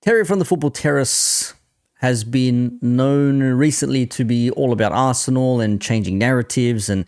Terry from the Football Terrace has been known recently to be all about Arsenal and changing narratives and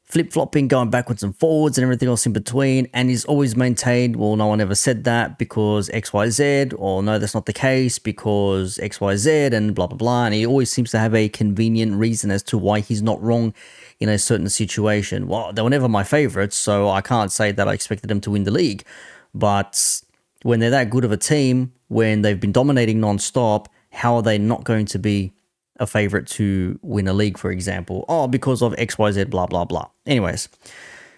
flip-flopping, going backwards and forwards and everything else in between, and he's always maintained, well, no one ever said that because XYZ, or no, that's not the case because XYZ and blah, blah, blah, and he always seems to have a convenient reason as to why he's not wrong in a certain situation. Well, they were never my favourites, so I can't say that I expected them to win the league, but when they're that good of a team, when they've been dominating non-stop, how are they not going to be a favorite to win a league, for example? Oh, because of XYZ, blah, blah, blah. Anyways,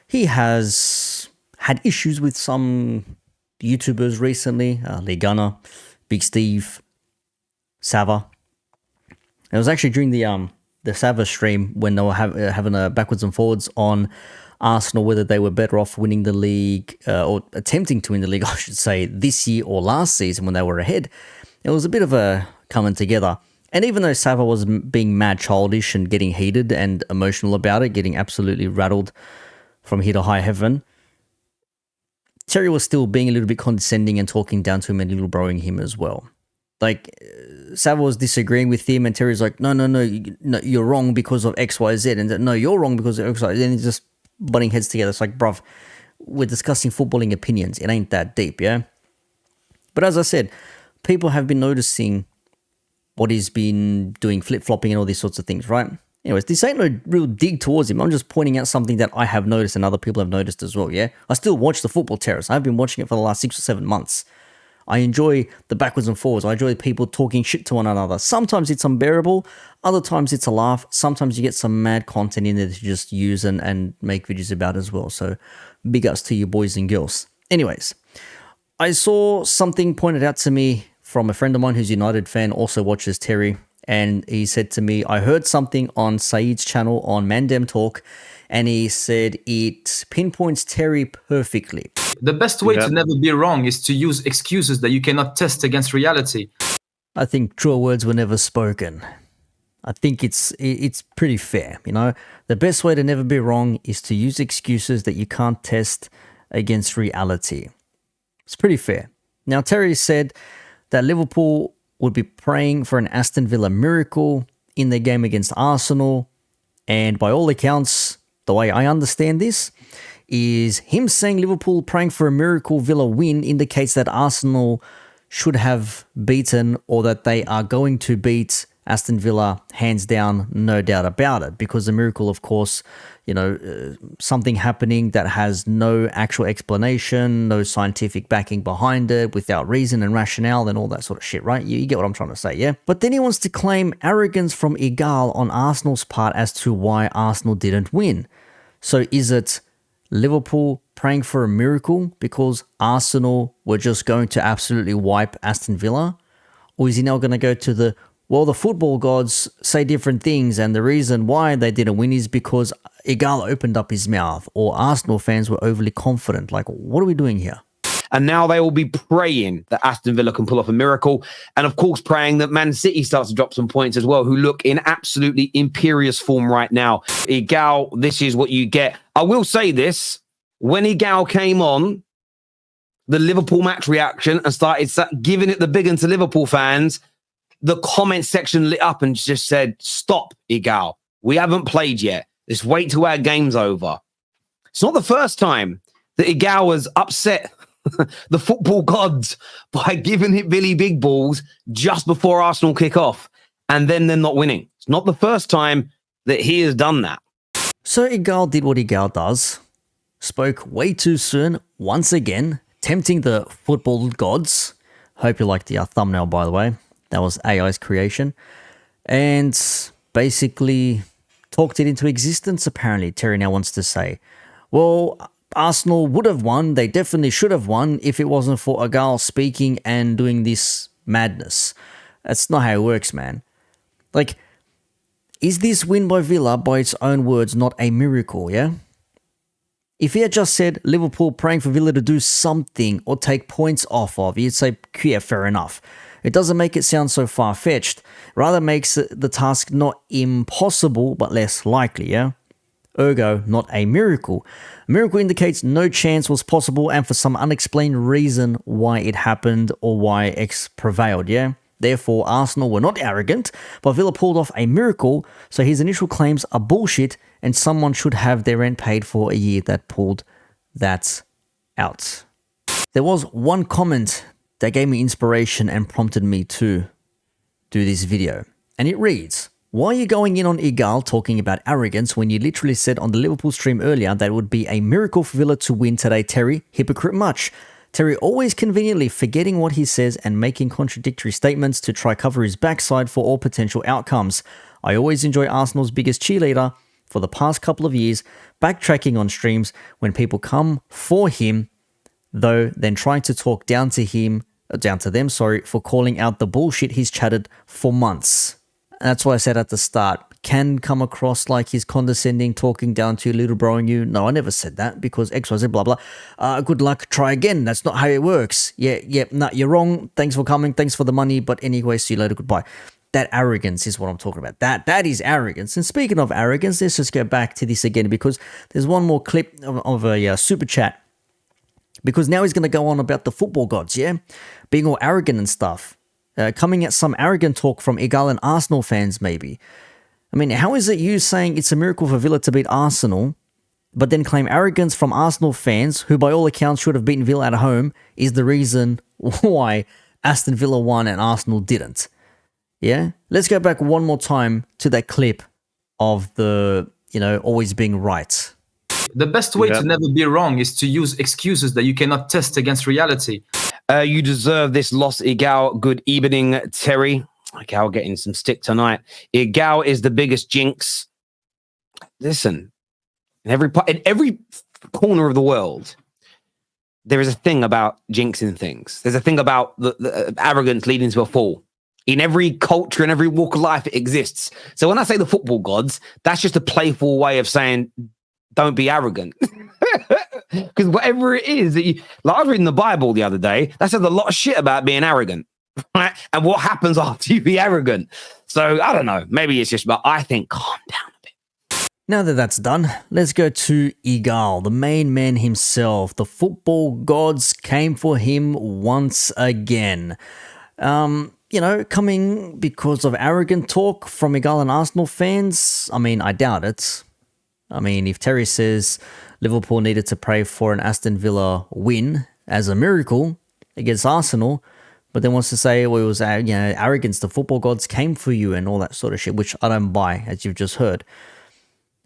he has had issues with some YouTubers recently, Lee Big Steve, Sava. It was actually during the Sava stream when they were having a backwards and forwards on Arsenal, whether they were better off winning the league, or attempting to win the league, I should say, this year or last season when they were ahead. It was a bit of a coming together. And even though Sava was being mad childish and getting heated and emotional about it, getting absolutely rattled from here to high heaven, Terry was still being a little bit condescending and talking down to him and little broing him as well. Like, Sava was disagreeing with him and Terry's like, no, you're wrong because of X, Y, Z. And no, you're wrong because of X, Y, Z. And he's just butting heads together. It's like, bruv, we're discussing footballing opinions. It ain't that deep, yeah? But as I said, people have been noticing what he's been doing, flip-flopping and all these sorts of things, right? Anyways, this ain't no real dig towards him. I'm just pointing out something that I have noticed and other people have noticed as well, yeah? I still watch the Football Terrace. I've been watching it for the last 6 or 7 months. I enjoy the backwards and forwards. I enjoy people talking shit to one another. Sometimes it's unbearable. Other times it's a laugh. Sometimes you get some mad content in there to just use and make videos about as well. So big ups to you boys and girls. Anyways, I saw something pointed out to me from a friend of mine who's a United fan, also watches Terry, and he said to me, I heard something on Saeed's channel on Mandem Talk, and he said it pinpoints Terry perfectly. The best way to never be wrong is to use excuses that you cannot test against reality. I think truer words were never spoken. I think it's pretty fair, you know? The best way to never be wrong is to use excuses that you can't test against reality. It's pretty fair. Now, Terry said that Liverpool would be praying for an Aston Villa miracle in their game against Arsenal. And by all accounts, the way I understand this, is him saying Liverpool praying for a miracle Villa win indicates that Arsenal should have beaten, or that they are going to beat Aston Villa hands down, no doubt about it. Because the miracle, of course, you know, something happening that has no actual explanation, no scientific backing behind it, without reason and rationale and all that sort of shit, right? You get what I'm trying to say, yeah? But then he wants to claim arrogance from Egal on Arsenal's part as to why Arsenal didn't win. So is it Liverpool praying for a miracle because Arsenal were just going to absolutely wipe Aston Villa? Or is he now going to go to the, well, the football gods say different things and the reason why they didn't win is because Egal opened up his mouth, or Arsenal fans were overly confident? Like, what are we doing here? And now they will be praying that Aston Villa can pull off a miracle. And of course, praying that Man City starts to drop some points as well, who look in absolutely imperious form right now. Egal, this is what you get. I will say this. When Egal came on, the Liverpool match reaction and started giving it the big one to Liverpool fans, the comment section lit up and just said, stop, Egal. We haven't played yet. Just wait till our game's over. It's not the first time that Egal has upset the football gods by giving it Billy big balls just before Arsenal kick off, and then they're not winning. It's not the first time that he has done that. So Egal did what Egal does, spoke way too soon, once again, tempting the football gods. Hope you liked the thumbnail, by the way. That was AI's creation. And basically talked it into existence, apparently. Terry now wants to say, well, Arsenal would have won. They definitely should have won if it wasn't for Egal speaking and doing this madness. That's not how it works, man. Like, is this win by Villa, by its own words, not a miracle, yeah? If he had just said Liverpool praying for Villa to do something or take points off of, you'd say, yeah, fair enough. It doesn't make it sound so far-fetched. Rather makes the task not impossible, but less likely, yeah? ergo not a miracle. A miracle indicates no chance was possible and for some unexplained reason why it happened or why X prevailed, yeah? Therefore, Arsenal were not arrogant, but Villa pulled off a miracle, so his initial claims are bullshit and someone should have their rent paid for a year that pulled that out. There was one comment that gave me inspiration and prompted me to do this video, and it reads, "Why are you going in on Egal talking about arrogance when you literally said on the Liverpool stream earlier that it would be a miracle for Villa to win today, Terry? Hypocrite much. Terry always conveniently forgetting what he says and making contradictory statements to try cover his backside for all potential outcomes. I always enjoy Arsenal's biggest cheerleader for the past couple of years, backtracking on streams when people come for him, though then trying to talk down to them, for calling out the bullshit he's chatted for months." And that's why I said at the start, can come across like he's condescending, talking down to you, little broing you. No, I never said that because XYZ, blah, blah. Good luck, try again. That's not how it works. Yeah, no, you're wrong. Thanks for coming. Thanks for the money. But anyway, see you later. Goodbye. That arrogance is what I'm talking about. That is arrogance. And speaking of arrogance, let's just go back to this again because there's one more clip of a super chat. Because now he's going to go on about the football gods, yeah? Being all arrogant and stuff. Coming at some arrogant talk from Egal and Arsenal fans, maybe. I mean, how is it you saying it's a miracle for Villa to beat Arsenal, but then claim arrogance from Arsenal fans, who by all accounts should have beaten Villa at home, is the reason why Aston Villa won and Arsenal didn't? Yeah? Let's go back one more time to that clip of the, always being right. The best way to never be wrong is to use excuses that you cannot test against reality. You deserve this loss, Egal. Good evening, Terry. Egal getting some stick tonight. Egal is the biggest jinx. Listen, in every corner of the world, there is a thing about jinxing things. There's a thing about the arrogance leading to a fall. In every culture, in every walk of life, it exists. So when I say the football gods, that's just a playful way of saying, don't be arrogant. Because whatever it is that I was reading the Bible the other day, that says a lot of shit about being arrogant, right? And what happens after you be arrogant. So I don't know. Maybe it's just, but I think calm down a bit. Now that that's done, let's go to Egal, the main man himself. The football gods came for him once again. Coming because of arrogant talk from Egal and Arsenal fans. I mean, I doubt it. I mean, if Terry says Liverpool needed to pray for an Aston Villa win as a miracle against Arsenal, but then wants to say, well, it was arrogance, the football gods came for you and all that sort of shit, which I don't buy, as you've just heard.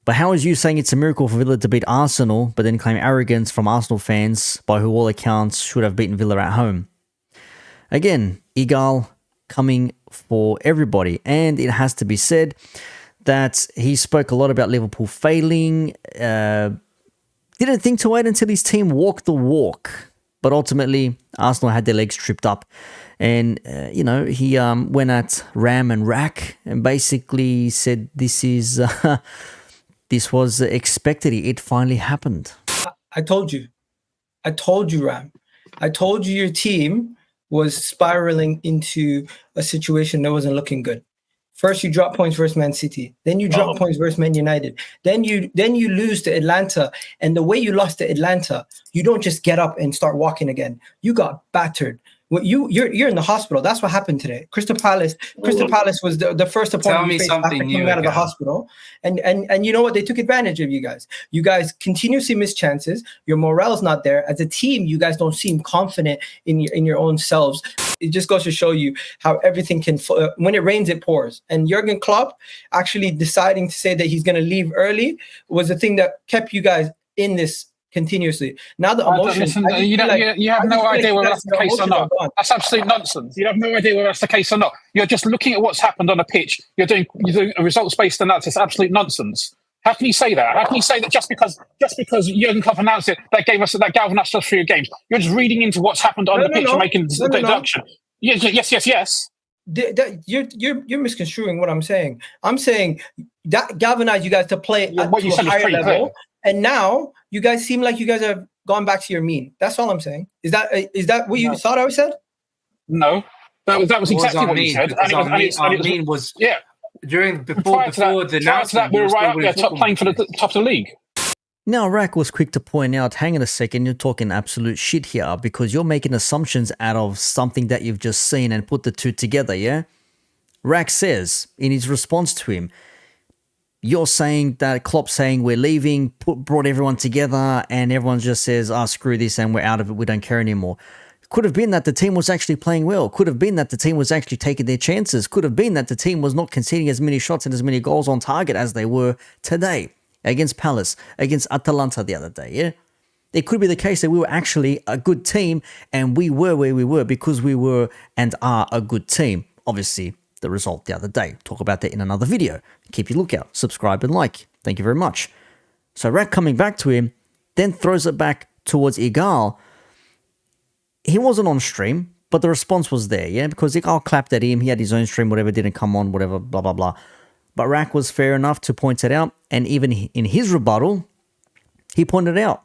But how is you saying it's a miracle for Villa to beat Arsenal, but then claim arrogance from Arsenal fans, by who all accounts should have beaten Villa at home? Again, Egal coming for everybody, and it has to be said that he spoke a lot about Liverpool failing, didn't think to wait until his team walked the walk. But ultimately, Arsenal had their legs tripped up. And, he went at Ram and Rack and basically said this was expected. It finally happened. I told you, Ram. I told you your team was spiraling into a situation that wasn't looking good. First, you drop points versus Man City. Then you drop points versus Man United. Then you lose to Atlanta. And the way you lost to Atlanta, you don't just get up and start walking again. You got battered. You're in the hospital. That's what happened today. Crystal Palace was the first opponent you faced after coming out of the hospital. And you know what? They took advantage of you guys. You guys continuously miss chances. Your morale's not there. As a team, you guys don't seem confident in your own selves. It just goes to show you how everything can, when it rains, it pours. And Jurgen Klopp actually deciding to say that he's going to leave early was the thing that kept you guys in this continuously. Now the emotion. You have no idea whether that's the case or not. That's absolute nonsense. You have no idea whether that's the case or not. You're just looking at what's happened on the pitch. You're doing a results-based analysis. Absolute nonsense. How can you say that? How can you say that just because Jurgen Klopp announced it, that galvanized us through your games? You're just reading into what's happened on the pitch and making the deduction. Yes. You're misconstruing what I'm saying. I'm saying that galvanized you guys to play at what you a said higher level. Clear. And now you guys seem like you guys have gone back to your mean. That's all I'm saying. Is that what you thought I said? No, that was exactly what you said. Mean was before the announcement, we were right up there, playing for the top of the league. Now, Rack was quick to point out, hang on a second, you're talking absolute shit here because you're making assumptions out of something that you've just seen and put the two together, yeah? Rack says, in his response to him, you're saying that Klopp saying we're leaving, brought everyone together and everyone just says, screw this and we're out of it, we don't care anymore. Could have been that the team was actually playing well. Could have been that the team was actually taking their chances. Could have been that the team was not conceding as many shots and as many goals on target as they were today. Against Palace, against Atalanta the other day, yeah? It could be the case that we were actually a good team and we were where we were because we were and are a good team. Obviously, the result the other day. Talk about that in another video. Keep your lookout, subscribe and like. Thank you very much. So Rack coming back to him, then throws it back towards Egal. He wasn't on stream, but the response was there, yeah? Because Egal clapped at him, he had his own stream, whatever, didn't come on, whatever, blah, blah, blah. But Rack was fair enough to point it out, and even in his rebuttal, he pointed out.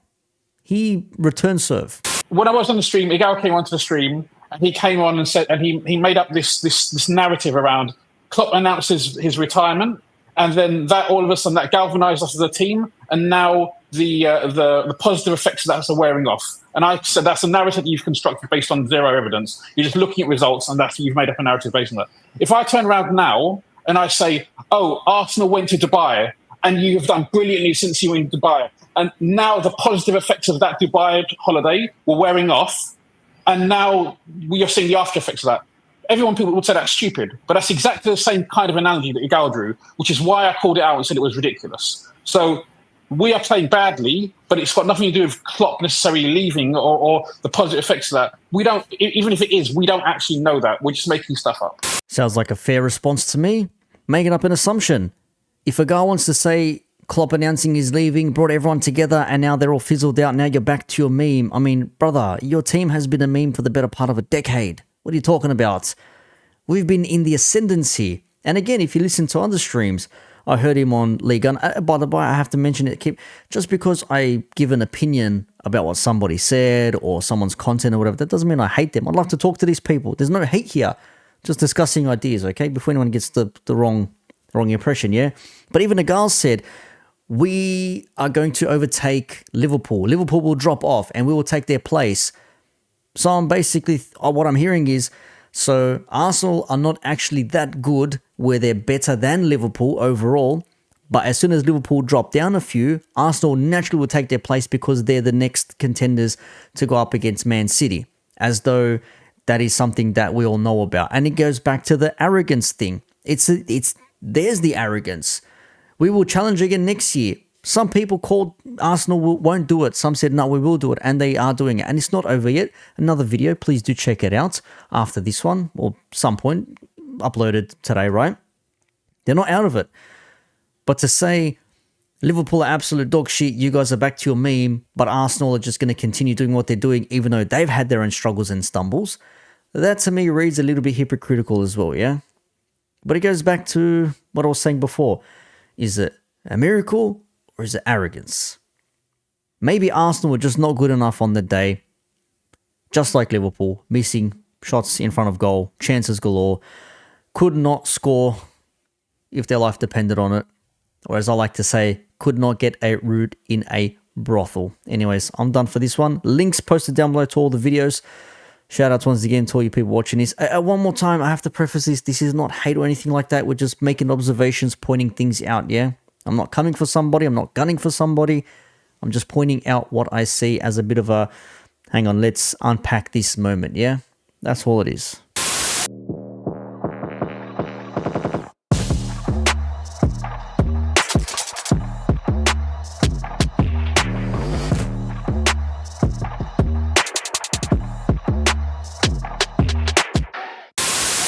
He returned serve. When I was on the stream, Egal came onto the stream, and he came on and said, and he made up this narrative around Klopp announces his retirement, and then that all of a sudden that galvanised us as a team, and now the positive effects of that are wearing off. And I said that's a narrative that you've constructed based on zero evidence. You're just looking at results, and you've made up a narrative based on that. If I turn around now and I say, Arsenal went to Dubai and you've done brilliantly since you were in Dubai, and now the positive effects of that Dubai holiday were wearing off, and now you're seeing the after effects of that. People would say that's stupid, but that's exactly the same kind of analogy that Egal drew, which is why I called it out and said it was ridiculous. So we are playing badly, but it's got nothing to do with Klopp necessarily leaving or the positive effects of that. We don't, even if it is, we don't actually know that. We're just making stuff up. Sounds like a fair response to me. Making up an assumption. If a guy wants to say Klopp announcing he's leaving, brought everyone together, and now they're all fizzled out, now you're back to your meme. I mean, brother, your team has been a meme for the better part of a decade. What are you talking about? We've been in the ascendancy. And again, if you listen to other streams, I heard him on Liga. By the way, I have to mention it. Just because I give an opinion about what somebody said or someone's content or whatever, that doesn't mean I hate them. I'd love to talk to these people. There's no hate here. Just discussing ideas, okay? Before anyone gets the wrong impression, yeah? But even Egal said, we are going to overtake Liverpool. Liverpool will drop off and we will take their place. So I'm basically, what I'm hearing is, so Arsenal are not actually that good where they're better than Liverpool overall, but as soon as Liverpool drop down a few, Arsenal naturally will take their place because they're the next contenders to go up against Man City, as though that is something that we all know about. And it goes back to the arrogance thing. There's the arrogance. We will challenge again next year. Some people called Arsenal won't do it. Some said, no, we will do it. And they are doing it. And it's not over yet. Another video, please do check it out after this one or some point uploaded today, right? They're not out of it. But to say Liverpool are absolute dog shit, you guys are back to your meme, but Arsenal are just going to continue doing what they're doing, even though they've had their own struggles and stumbles, that to me reads a little bit hypocritical as well, yeah? But it goes back to what I was saying before. Is it a miracle or is it arrogance? Maybe Arsenal were just not good enough on the day, just like Liverpool, missing shots in front of goal, chances galore, could not score if their life depended on it, or as I like to say, could not get a root in a brothel. Anyways, I'm done for this one. Links posted down below to all the videos. Shout outs once again to all you people watching this. One more time, I have to preface this. This is not hate or anything like that. We're just making observations, pointing things out, yeah? I'm not coming for somebody. I'm not gunning for somebody. I'm just pointing out what I see as a bit of a, hang on, let's unpack this moment, yeah? That's all it is.